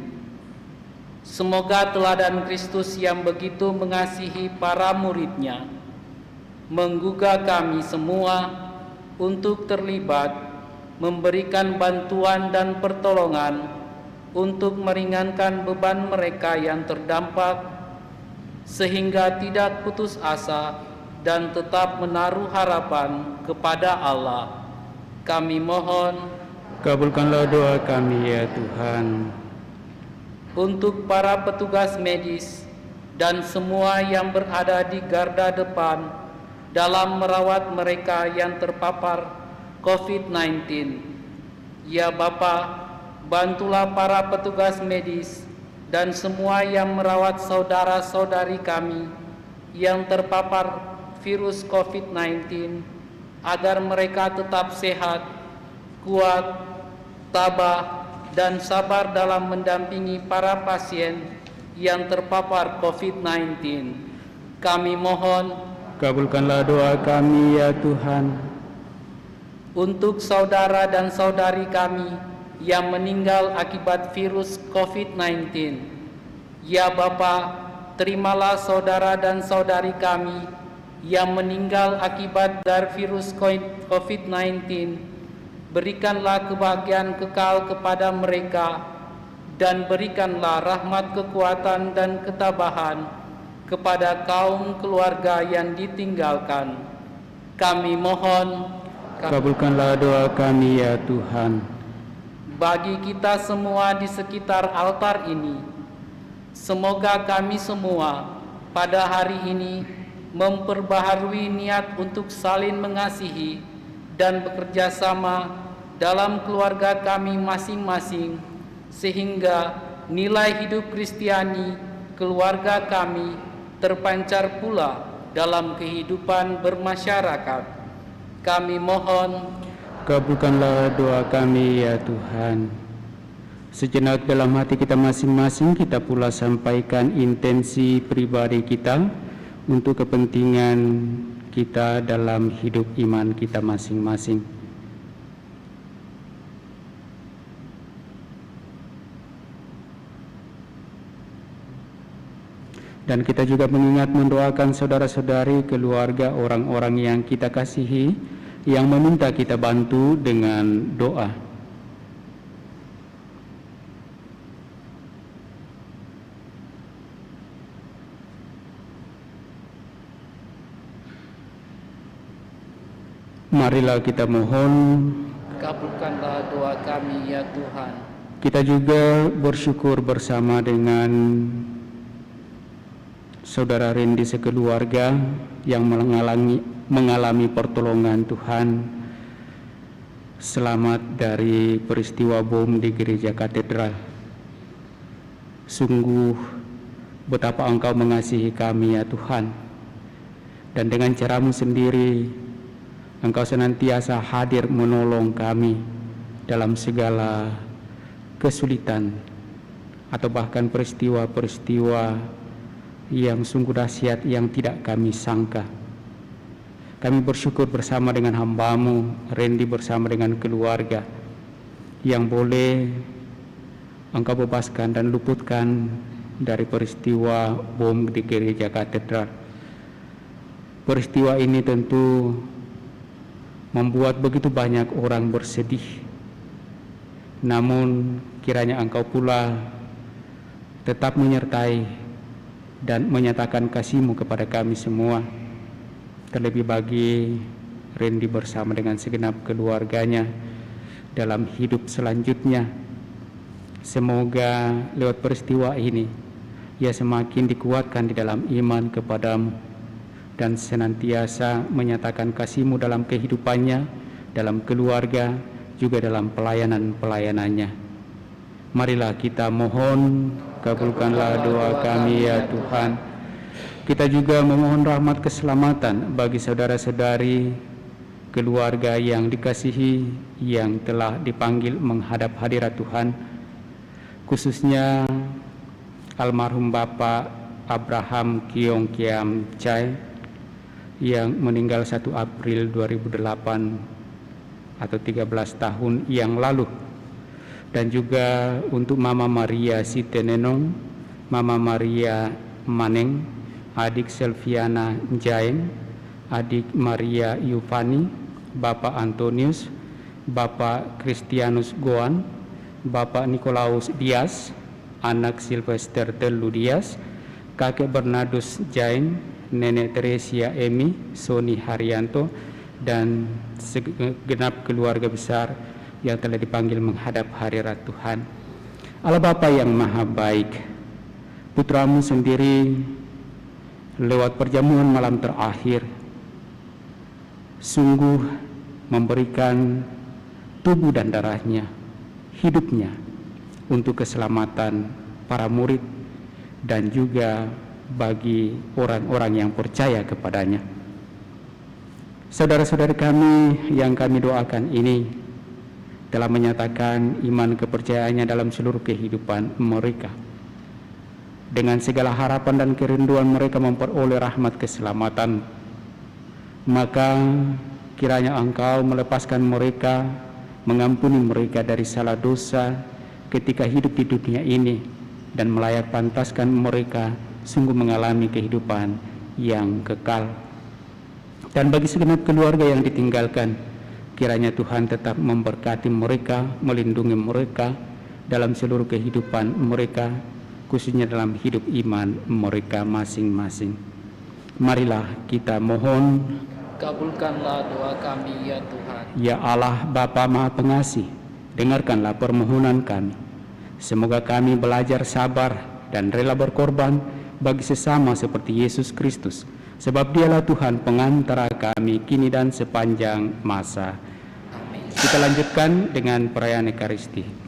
semoga teladan Kristus yang begitu mengasihi para murid-Nya menggugah kami semua untuk terlibat memberikan bantuan dan pertolongan untuk meringankan beban mereka yang terdampak, sehingga tidak putus asa dan tetap menaruh harapan kepada Allah. Kami mohon, Kabulkanlah doa kami ya Tuhan. untuk para petugas medis dan semua yang berada di garda depan dalam merawat mereka yang terpapar COVID-19. Ya Bapa, bantulah para petugas medis dan semua yang merawat saudara-saudari kami yang terpapar virus COVID-19 agar mereka tetap sehat, kuat, tabah, dan sabar dalam mendampingi para pasien yang terpapar COVID-19. Kami mohon, Kabulkanlah doa kami ya Tuhan. untuk saudara dan saudari kami yang meninggal akibat virus COVID-19. Ya Bapa, terimalah saudara dan saudari kami yang meninggal akibat dari virus COVID-19. Berikanlah kebahagiaan kekal kepada mereka dan berikanlah rahmat kekuatan dan ketabahan kepada kaum keluarga yang ditinggalkan. Kami mohon, Kabulkanlah doa kami ya Tuhan. bagi kita semua di sekitar altar ini, semoga kami semua pada hari ini memperbaharui niat untuk saling mengasihi dan bekerja sama dalam keluarga kami masing-masing, sehingga nilai hidup Kristiani keluarga kami terpancar pula dalam kehidupan bermasyarakat. Kami mohon, Kabulkanlah doa kami ya Tuhan. Sejenak dalam hati kita masing-masing, kita pula sampaikan intensi pribadi kita untuk kepentingan kita dalam hidup iman kita masing-masing. Dan kita juga mengingat mendoakan saudara-saudari, keluarga, orang-orang yang kita kasihi, yang meminta kita bantu dengan doa. Marilah kita mohon, kabulkanlah doa kami ya Tuhan. kita juga bersyukur bersama dengan Saudara Randy sekeluarga yang mengalami pertolongan Tuhan selamat dari peristiwa bom di gereja katedral. Sungguh betapa Engkau mengasihi kami ya Tuhan. Dan dengan cara-Mu sendiri, Engkau senantiasa hadir menolong kami dalam segala kesulitan atau bahkan peristiwa-peristiwa yang sungguh dahsyat yang tidak kami sangka. Kami bersyukur bersama dengan hamba-Mu, Randy bersama dengan keluarga, yang boleh Engkau bebaskan dan luputkan dari peristiwa bom di gereja katedral. Peristiwa ini tentu membuat begitu banyak orang bersedih. Namun kiranya Engkau pula tetap menyertai dan menyatakan kasih-Mu kepada kami semua. Terlebih bagi Randy bersama dengan segenap keluarganya dalam hidup selanjutnya. Semoga lewat peristiwa ini ia semakin dikuatkan di dalam iman kepada-Mu dan senantiasa menyatakan kasih-Mu dalam kehidupannya, dalam keluarga, juga dalam pelayanan-pelayanannya. Marilah kita mohon, kabulkanlah doa kami ya Tuhan. Kita juga memohon rahmat keselamatan bagi saudara-saudari keluarga yang dikasihi, yang telah dipanggil menghadap hadirat Tuhan, khususnya almarhum Bapak Abraham Kiong Kiam Chai yang meninggal 1 April 2008 atau 13 tahun yang lalu, dan juga untuk Mama Maria Sitenenong, Mama Maria Maneng, adik Selviana Jaeng, adik Maria Yufani, Bapak Antonius, Bapak Christianus Goan, Bapak Nikolaus Dias, anak Sylvester Telu Dias, kakek Bernardus Jaeng, Nenek Teresia Emi, Soni Haryanto, dan segenap keluarga besar yang telah dipanggil menghadap hadirat Tuhan. Allah Bapa yang Maha Baik, Putra-Mu sendiri lewat perjamuan malam terakhir sungguh memberikan tubuh dan darahnya, hidupnya untuk keselamatan para murid dan juga bagi orang-orang yang percaya kepadanya. Saudara-saudari kami yang kami doakan ini telah menyatakan iman kepercayaannya dalam seluruh kehidupan mereka. Dengan segala harapan dan kerinduan mereka memperoleh rahmat keselamatan, maka kiranya Engkau melepaskan mereka, mengampuni mereka dari salah dosa ketika hidup di dunia ini, dan melayak pantaskan mereka sungguh mengalami kehidupan yang kekal. Dan bagi segenap keluarga yang ditinggalkan, kiranya Tuhan tetap memberkati mereka, melindungi mereka dalam seluruh kehidupan mereka, khususnya dalam hidup iman mereka masing-masing. Marilah kita mohon, Kabulkanlah doa kami ya Tuhan. ya Allah Bapa Maha Pengasih, dengarkanlah permohonan kami. Semoga kami belajar sabar dan rela berkorban bagi sesama seperti Yesus Kristus, sebab Dialah Tuhan pengantara kami kini dan sepanjang masa. Amin. Kita lanjutkan dengan perayaan Ekaristi.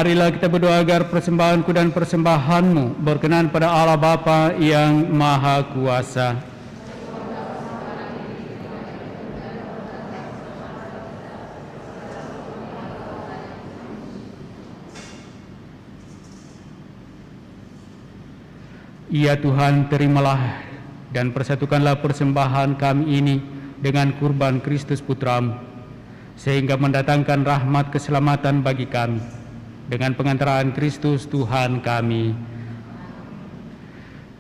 Marilah kita berdoa agar persembahanku dan persembahanmu berkenan pada Allah Bapa yang Maha Kuasa. Ya Tuhan, terimalah dan persatukanlah persembahan kami ini dengan kurban Kristus Putramu, sehingga mendatangkan rahmat keselamatan bagi kami. Dengan pengantaraan Kristus Tuhan kami.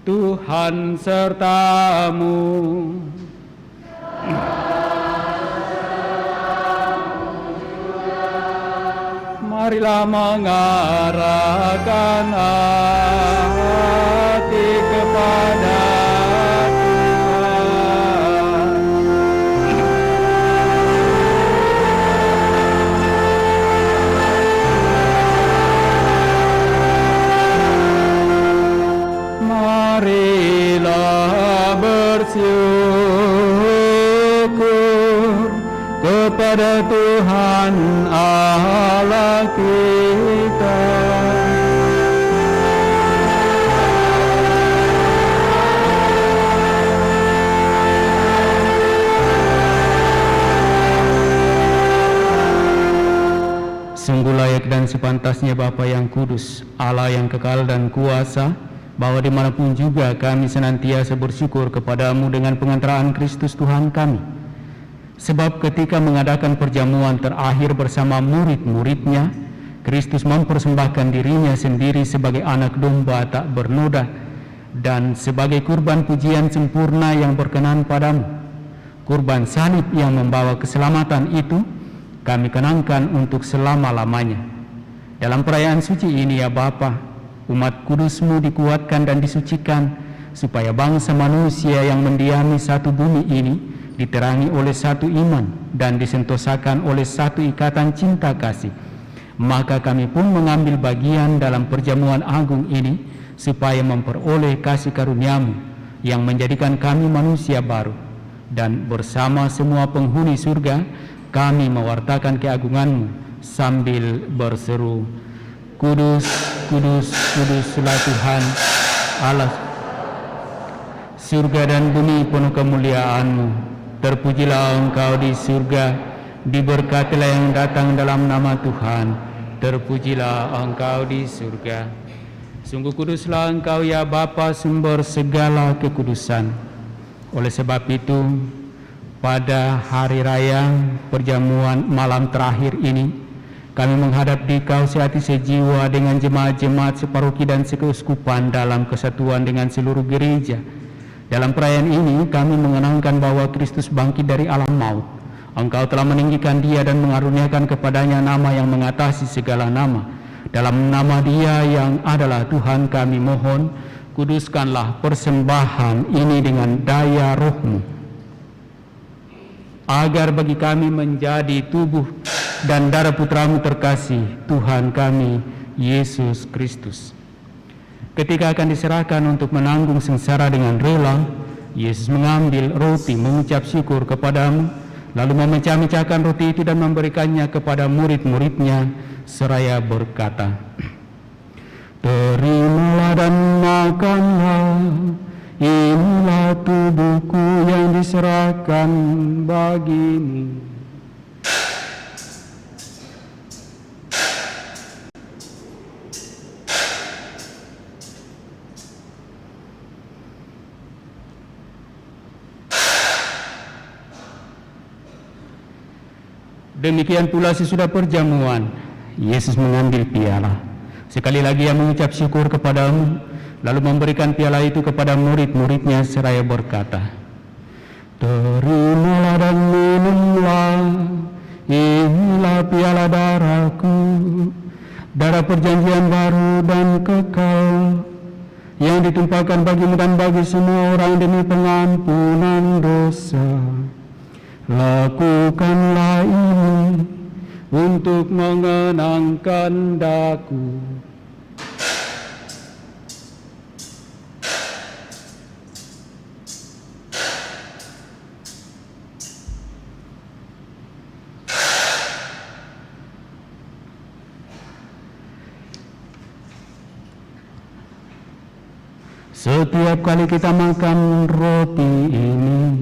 Tuhan sertamu. Marilah mengarahkan hati kepada bersyukur kepada Tuhan Allah kita. Sungguh layak dan sepantasnya Bapa yang kudus, Allah yang kekal dan kuasa, bahwa dimanapun juga kami senantiasa bersyukur kepadamu dengan pengantaraan Kristus Tuhan kami. Sebab ketika mengadakan perjamuan terakhir bersama murid-muridnya, Kristus mempersembahkan dirinya sendiri sebagai anak domba tak bernoda dan sebagai kurban pujian sempurna yang berkenan padamu. Kurban salib yang membawa keselamatan itu kami kenangkan untuk selama-lamanya. Dalam perayaan suci ini ya Bapa, umat kudus-Mu dikuatkan dan disucikan, supaya bangsa manusia yang mendiami satu bumi ini diterangi oleh satu iman dan disentosakan oleh satu ikatan cinta kasih. Maka kami pun mengambil bagian dalam perjamuan agung ini, supaya memperoleh kasih karunia-Mu yang menjadikan kami manusia baru. Dan bersama semua penghuni surga, kami mewartakan keagungan-Mu sambil berseru, Kudus, kudus, kuduslah Tuhan Allah. Surga dan bumi penuh kemuliaan-Mu. Terpujilah Engkau di surga, diberkatilah yang datang dalam nama Tuhan. Terpujilah Engkau di surga. Sungguh kuduslah Engkau ya Bapa, sumber segala kekudusan. Oleh sebab itu, pada hari raya perjamuan malam terakhir ini, kami menghadap Dikau sehati sejiwa dengan jemaat-jemaat separoki dan sekeuskupan dalam kesatuan dengan seluruh gereja. Dalam perayaan ini kami mengenangkan bahwa Kristus bangkit dari alam maut. Engkau telah meninggikan Dia dan mengaruniakan kepadanya nama yang mengatasi segala nama. Dalam nama Dia yang adalah Tuhan kami mohon, kuduskanlah persembahan ini dengan daya Roh-Mu, agar bagi kami menjadi tubuh dan darah Putra-Mu terkasih, Tuhan kami, Yesus Kristus. Ketika akan diserahkan untuk menanggung sengsara dengan rela, Yesus mengambil roti, mengucap syukur kepadamu, lalu memecah-mecahkan roti itu dan memberikannya kepada murid-muridnya, seraya berkata, Terimalah dan makanlah, inilah tubuhku yang diserahkan bagimu. Demikian pula sesudah perjamuan, Yesus mengambil piala. Sekali lagi Ia mengucap syukur kepadamu, lalu memberikan piala itu kepada murid-muridnya seraya berkata, Terimalah dan minumlah, inilah piala darahku, darah perjanjian baru dan kekal, yang ditumpahkan bagimu dan bagi semua orang demi pengampunan dosa. Lakukanlah ini untuk mengenangkan daku. Setiap kali kita makan roti ini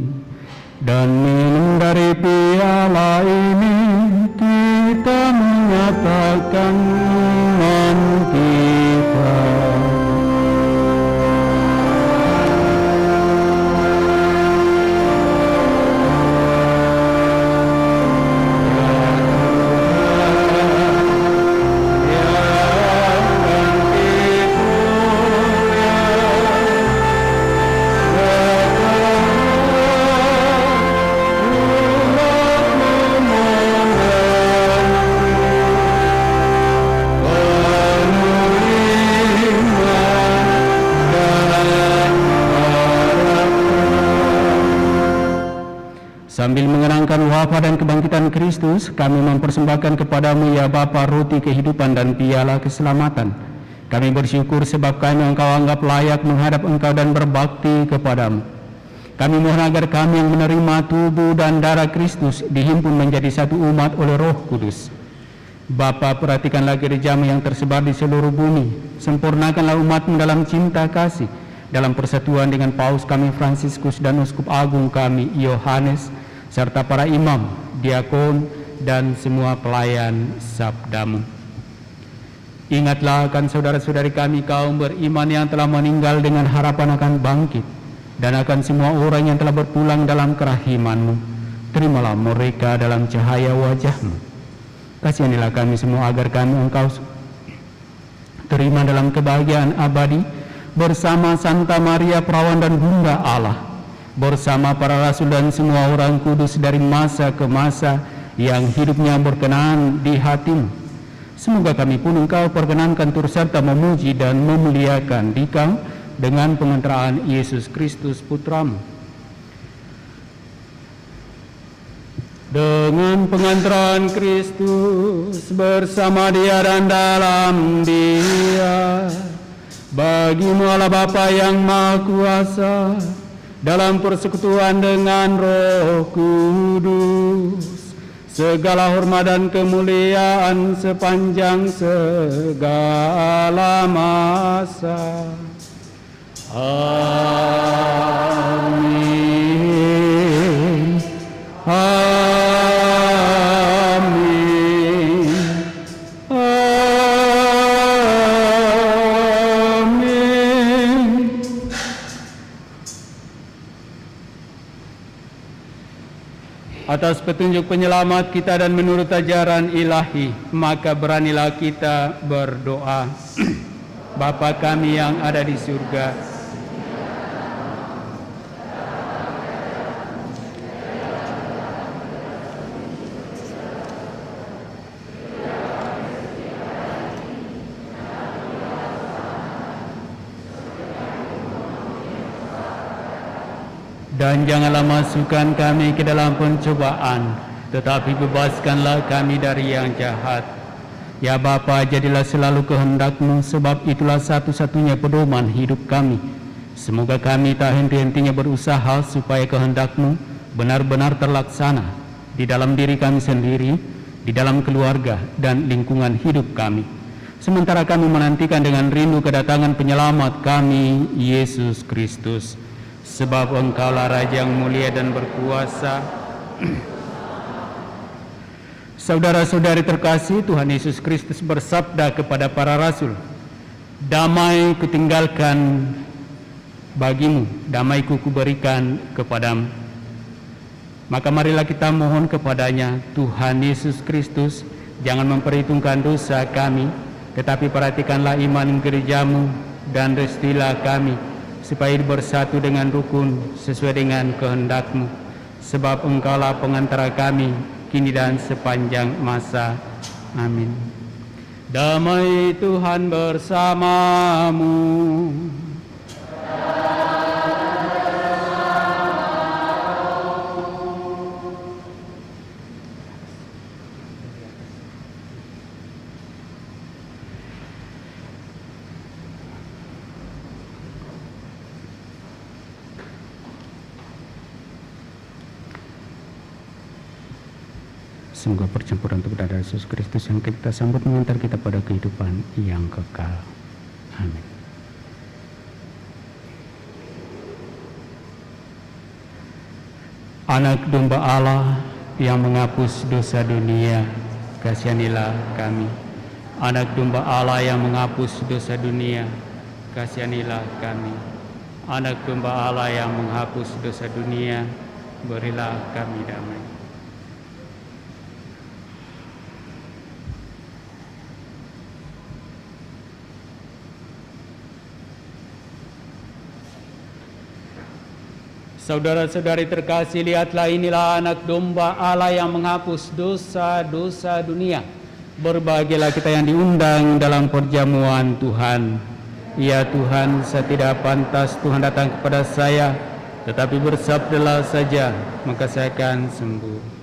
dan minum dari piala ini, kita menyatakan iman kita. Sambil mengenangkan wafat dan kebangkitan Kristus, kami mempersembahkan kepadamu ya Bapa roti kehidupan dan piala keselamatan. Kami bersyukur sebab kami Engkau anggap layak menghadap Engkau dan berbakti kepadamu. Kami mohon agar kami yang menerima tubuh dan darah Kristus dihimpun menjadi satu umat oleh Roh Kudus. Bapa, perhatikanlah gerejamu yang tersebar di seluruh bumi. Sempurnakanlah umatmu dalam cinta kasih, dalam persatuan dengan Paus kami Fransiskus dan Uskup Agung kami Yohanes, serta para imam, diakon, dan semua pelayan sabdamu. Ingatlah akan saudara-saudari kami kaum beriman yang telah meninggal dengan harapan akan bangkit, dan akan semua orang yang telah berpulang dalam kerahiman-Mu. Terimalah mereka dalam cahaya wajah-Mu. Kasihanilah kami semua agar kami Engkau terima dalam kebahagiaan abadi, bersama Santa Maria Perawan dan Bunda Allah, bersama para rasul dan semua orang kudus dari masa ke masa yang hidupnya berkenan di hati-Mu. Semoga kami pun Engkau perkenankan turut serta memuji dan memuliakan Dikau dengan pengantaraan Yesus Kristus Putra-Mu. Dengan pengantaran Kristus bersama Dia dan dalam Dia, bagi-Mu Allah Bapa yang Maha Kuasa, dalam persekutuan dengan Roh Kudus, segala hormat dan kemuliaan sepanjang segala masa. Amin. Amin. Atas petunjuk penyelamat kita dan menurut ajaran ilahi, maka beranilah kita berdoa. Bapa kami yang ada di surga, dan janganlah masukkan kami ke dalam pencobaan, tetapi bebaskanlah kami dari yang jahat. Ya Bapa, jadilah selalu kehendak-Mu, sebab itulah satu-satunya pedoman hidup kami. Semoga kami tak henti-hentinya berusaha supaya kehendak-Mu benar-benar terlaksana di dalam diri kami sendiri, di dalam keluarga dan lingkungan hidup kami. Sementara kami menantikan dengan rindu kedatangan penyelamat kami, Yesus Kristus. Sebab Engkaulah Raja yang mulia dan berkuasa. Saudara-saudari terkasih, Tuhan Yesus Kristus bersabda kepada para rasul, "Damai kutinggalkan bagimu, damai-Ku kuberikan kepadamu." Maka marilah kita mohon kepadanya, Tuhan Yesus Kristus, jangan memperhitungkan dosa kami, tetapi perhatikanlah iman gereja-Mu dan restuilah kami supaya bersatu dengan rukun sesuai dengan kehendak-Mu, sebab Engkaulah pengantara kami kini dan sepanjang masa. Amin. Damai Tuhan bersamamu. Semoga percampuran tubuh darah Yesus Kristus yang kita sambut mengantar kita pada kehidupan yang kekal. Amin. Anak domba Allah yang menghapus dosa dunia, kasihanilah kami. Anak domba Allah yang menghapus dosa dunia, kasihanilah kami. Anak domba Allah yang menghapus dosa dunia, berilah kami damai. Saudara-saudari terkasih, lihatlah, inilah anak domba Allah yang menghapus dosa-dosa dunia. Berbahagialah kita yang diundang dalam perjamuan Tuhan. Ya Tuhan, saya tidak pantas Tuhan datang kepada saya, tetapi bersabdalah saja, maka saya akan sembuh.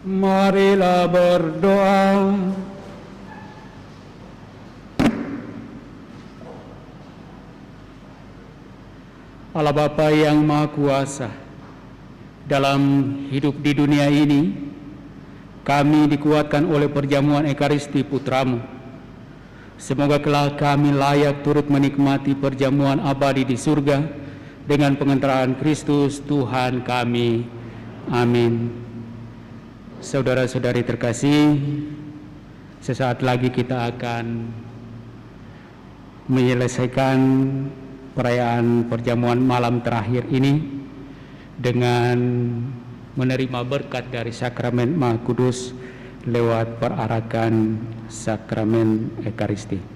Marilah berdoa. Allah Bapa yang Maha Kuasa, dalam hidup di dunia ini, kami dikuatkan oleh perjamuan Ekaristi Putramu. Semoga kelak kami layak turut menikmati perjamuan abadi di surga dengan pengantaran Kristus Tuhan kami. Amin. Saudara-saudari terkasih, sesaat lagi kita akan menyelesaikan perayaan perjamuan malam terakhir ini dengan menerima berkat dari sakramen Maha Kudus lewat perarakan sakramen Ekaristi.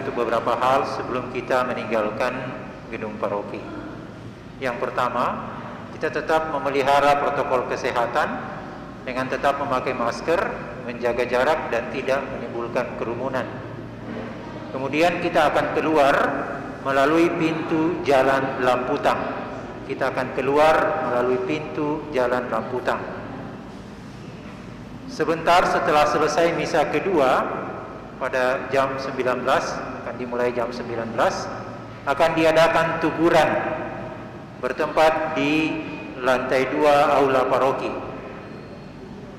untuk beberapa hal sebelum kita meninggalkan gedung paroki. Yang pertama, kita tetap memelihara protokol kesehatan dengan tetap memakai masker, menjaga jarak dan tidak menimbulkan kerumunan. Kemudian kita akan keluar melalui pintu Jalan Lamputang. Kita akan keluar melalui pintu Jalan Lamputang. Sebentar setelah selesai misa kedua pada jam 19, akan dimulai jam 19, akan diadakan tuguran bertempat di lantai 2 aula paroki.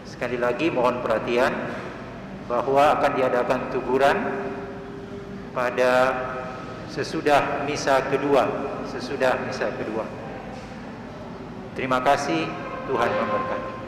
Sekali lagi mohon perhatian bahwa akan diadakan tuguran pada sesudah misa kedua. Terima kasih, Tuhan memberkati.